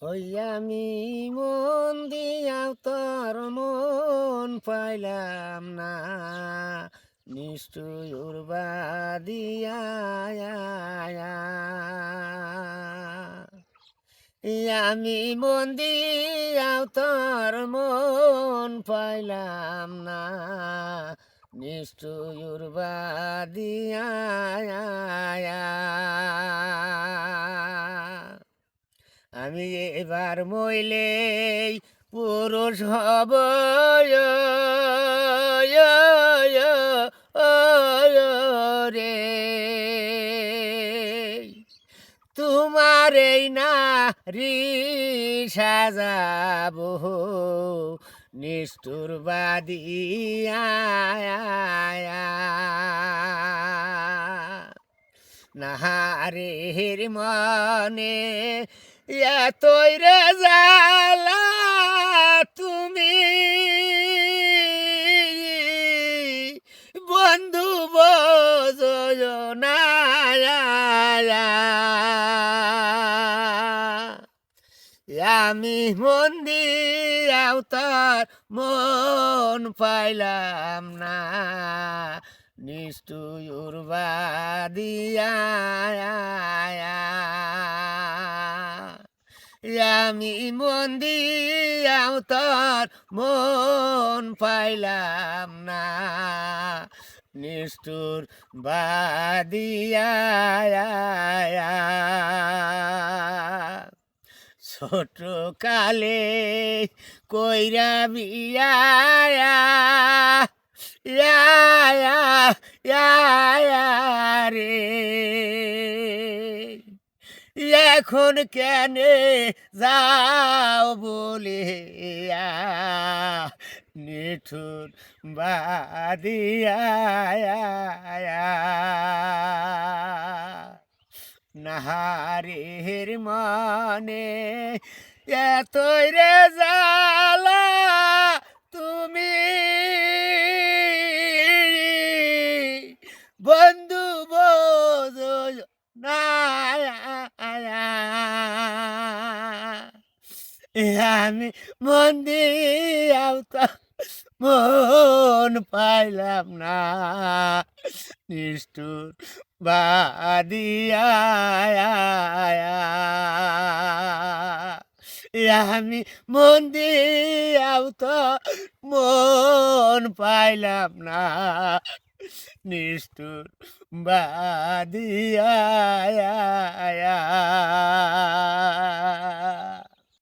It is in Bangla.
ওই আমি মন দিয়াও তোর মন পাইলাম না, নিষ্ঠুর বাদিয়া আমি মন দিয়াও তোর মন পাইলাম না, নিষ্ঠুর বাদিয়া আমি এবার মইলে পুরুষ হব রে, তোমার এই নারী সাজাবো নিষ্ঠুর বাদিয়া নাহারের মনে এতই রে জ্বালা, তুমি বন্ধু বজনা আমি মন দিয়াও তার মন পাইলাম না, নিষ্ঠুর বাদিয়া আমি মন দিয়াও তার মন পাইলাম না, নিষ্ঠুর বাদিয়া ছোট কালে কইরা বিয়া রে, এখন কেনে যাও বলে নিঠুর বাদিয়া নাহারের মনে এতই রে জ্বালা, তুমি বন্ধু বোঝো না আমি মন দিয়াও তো মন পাইলাম না, নিষ্ঠুর বাদিয়া আমি মন দিয়াও তো মন পাইলাম না, নিষ্ঠুর বাদিয়া